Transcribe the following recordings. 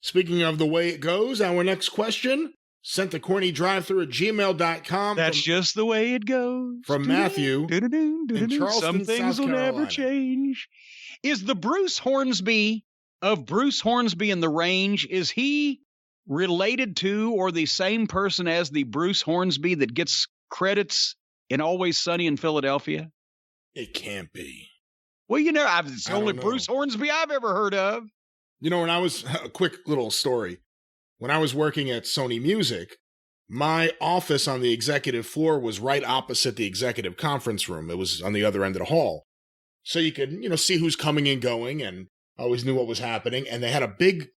Speaking of the way it goes, our next question, sent to CornyDriveThru@gmail.com. That's just the way it goes. From Matthew in Charleston, Some things South will Carolina. never change. Is the Bruce Hornsby of Bruce Hornsby and the Range, is he related to or the same person as the Bruce Hornsby that gets credits in Always Sunny in Philadelphia? It can't be. Well, it's the only Bruce Hornsby I've ever heard of. When I was, a quick little story. When I was working at Sony Music, my office on the executive floor was right opposite the executive conference room. It was on the other end of the hall. So you could, see who's coming and going, and I always knew what was happening. And they had a big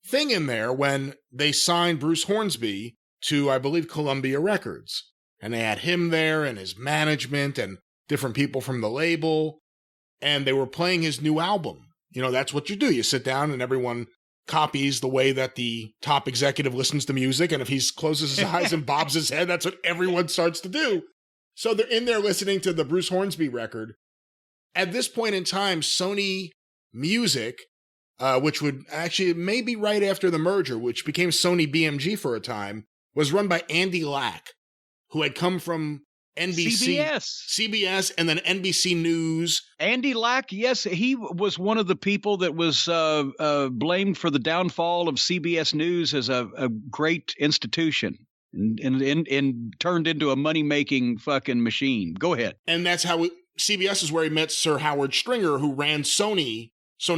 thing in there when they signed Bruce Hornsby to, I believe, Columbia Records. And they had him there and his management and different people from the label. And they were playing his new album. That's what you do. You sit down and everyone copies the way that the top executive listens to music. And if he closes his eyes and bobs his head, that's what everyone starts to do. So they're in there listening to the Bruce Hornsby record. At this point in time, Sony Music, which would actually maybe right after the merger, which became Sony BMG for a time, was run by Andy Lack, who had come from CBS, and then NBC News. Andy Lack, yes, he was one of the people that was blamed for the downfall of CBS News as a great institution and turned into a money-making fucking machine. Go ahead. And that's how CBS is where he met Sir Howard Stringer, who ran Sony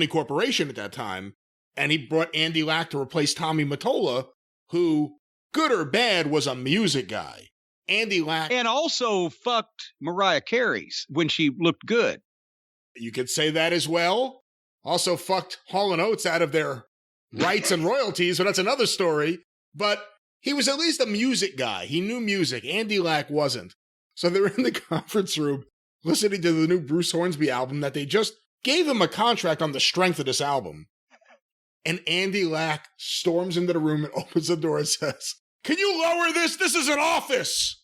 Corporation at that time, and he brought Andy Lack to replace Tommy Mottola, who, good or bad, was a music guy. Andy Lack. And also fucked Mariah Carey's when she looked good. You could say that as well. Also fucked Hall & Oates out of their rights and royalties, so that's another story. But he was at least a music guy. He knew music. Andy Lack wasn't. So they're in the conference room listening to the new Bruce Hornsby album that they just gave him a contract on the strength of this album. And Andy Lack storms into the room and opens the door and says, "Can you lower this? This is an office."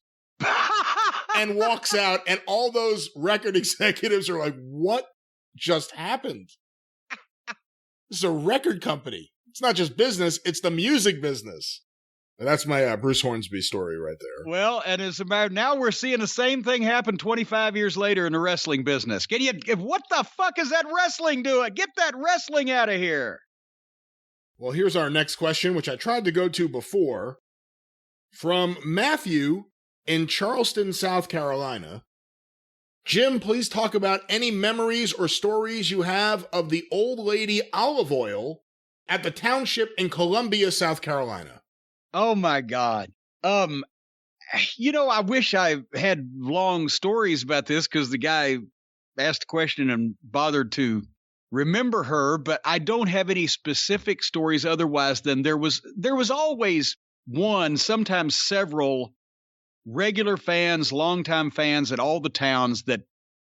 And walks out, and all those record executives are like, what just happened? This is a record company. It's not just business, it's the music business. And that's my Bruce Hornsby story right there. Well, and as a matter, now we're seeing the same thing happen 25 years later in the wrestling business. What the fuck is that wrestling doing? Get that wrestling out of here. Well, here's our next question, which I tried to go to before. From Matthew in Charleston, South Carolina. Jim, please talk about any memories or stories you have of the old lady olive oil at the township in Columbia, South Carolina. Oh my God. I wish I had long stories about this because the guy asked a question and bothered to remember her, but I don't have any specific stories otherwise than there was always one, sometimes several regular fans, longtime fans at all the towns that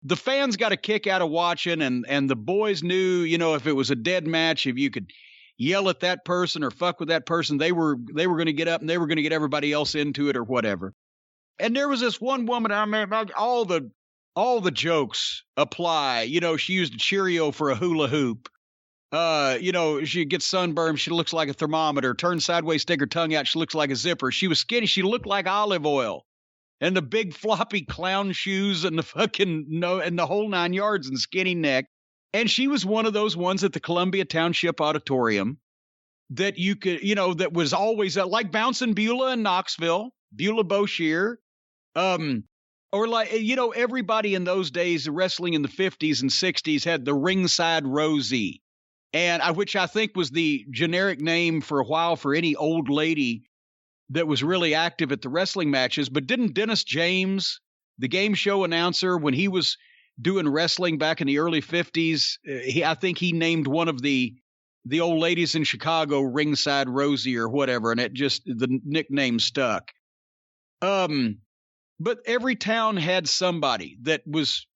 the fans got a kick out of watching, and the boys knew, if it was a dead match, if you could yell at that person or fuck with that person, they were going to get up and they were going to get everybody else into it or whatever. And there was this one woman, I mean, all the jokes apply. She used a Cheerio for a hula hoop. She gets sunburned. She looks like a thermometer. Turns sideways, stick her tongue out. She looks like a zipper. She was skinny. She looked like olive oil. And the big floppy clown shoes and and the whole 9 yards and skinny neck. And she was one of those ones at the Columbia Township Auditorium that you could, that was always like bouncing Beulah in Knoxville, Beulah Boshier. Or like, everybody in those days, wrestling in the 50s and 60s had the ringside Rosie. And which I think was the generic name for a while for any old lady that was really active at the wrestling matches. But didn't Dennis James, the game show announcer, when he was doing wrestling back in the early 50s, I think he named one of the old ladies in Chicago Ringside Rosie or whatever, and the nickname stuck. But every town had somebody that was,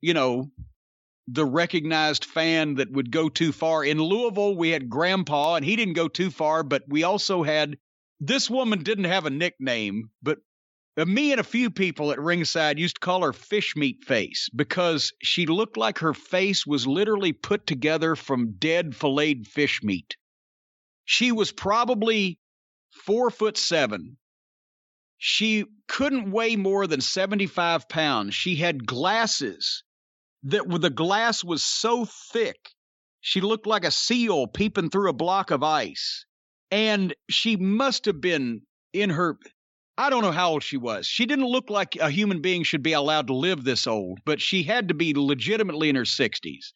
the recognized fan that would go too far. In Louisville, we had Grandpa, and he didn't go too far, but we also had, this woman didn't have a nickname, but me and a few people at ringside used to call her Fish Meat Face because she looked like her face was literally put together from dead filleted fish meat. She was probably 4'7". She couldn't weigh more than 75 pounds. She had glasses the glass was so thick, she looked like a seal peeping through a block of ice. And she must have been in her, I don't know how old she was. She didn't look like a human being should be allowed to live this old, but she had to be legitimately in her 60s.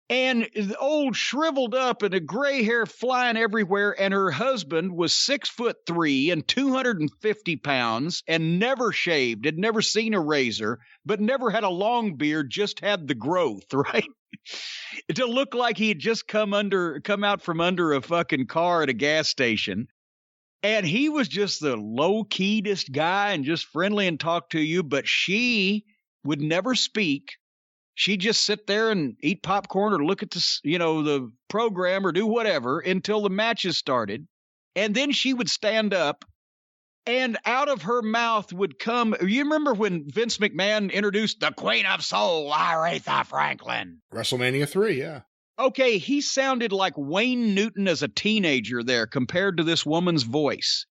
And the old shriveled up and a gray hair flying everywhere. And her husband was 6'3" and 250 pounds and never shaved, had never seen a razor, but never had a long beard, just had the growth, right? To look like he had just come out from under a fucking car at a gas station. And he was just the low-keyedest guy and just friendly and talk to you, but she would never speak. She'd just sit there and eat popcorn or look at the program or do whatever until the matches started. And then she would stand up and out of her mouth would come. You remember when Vince McMahon introduced the Queen of Soul, Aretha Franklin? WrestleMania 3, yeah. Okay, he sounded like Wayne Newton as a teenager there compared to this woman's voice.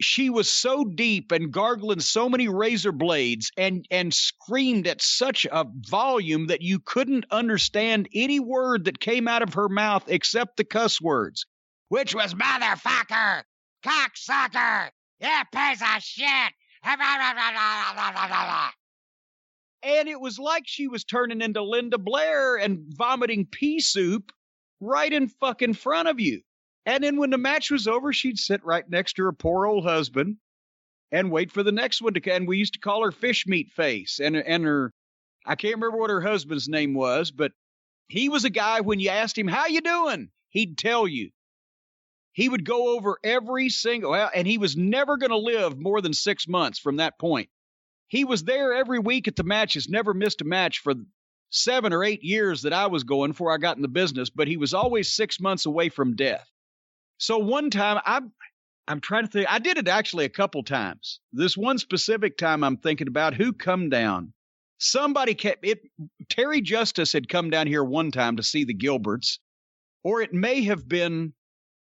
She was so deep and gargling so many razor blades and screamed at such a volume that you couldn't understand any word that came out of her mouth except the cuss words, which was motherfucker, cocksucker, you piece of shit. And it was like she was turning into Linda Blair and vomiting pea soup right in fucking front of you. And then when the match was over, she'd sit right next to her poor old husband and wait for the next one to come. And we used to call her Fish Meat Face. And her, I can't remember what her husband's name was, but he was a guy, when you asked him, how you doing? He'd tell you. He would go over every single, and he was never going to live more than 6 months from that point. He was there every week at the matches, never missed a match for 7 or 8 years that I was going before I got in the business, but he was always 6 months away from death. So one time, I'm trying to think, I did it actually a couple times. This one specific time I'm thinking about, who come down? Somebody Terry Justice had come down here one time to see the Gilberts, or it may have been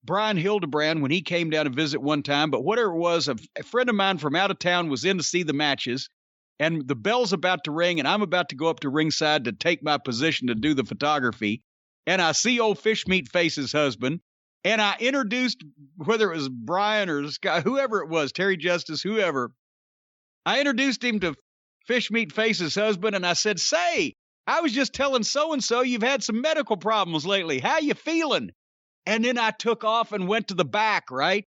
Brian Hildebrand when he came down to visit one time, but whatever it was, a friend of mine from out of town was in to see the matches, and the bell's about to ring, and I'm about to go up to ringside to take my position to do the photography, and I see old Fish Meat Face's husband, and I introduced, whether it was Brian or Scott, whoever it was, Terry Justice, whoever, I introduced him to Fish Meat Face's husband, and I said, say, I was just telling so-and-so you've had some medical problems lately. How you feeling? And then I took off and went to the back, right?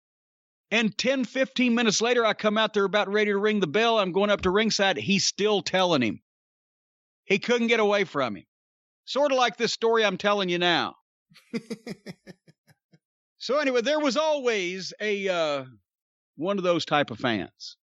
And 10, 15 minutes later, I come out there about ready to ring the bell. I'm going up to ringside. He's still telling him. He couldn't get away from him. Sort of like this story I'm telling you now. So anyway, there was always one of those type of fans.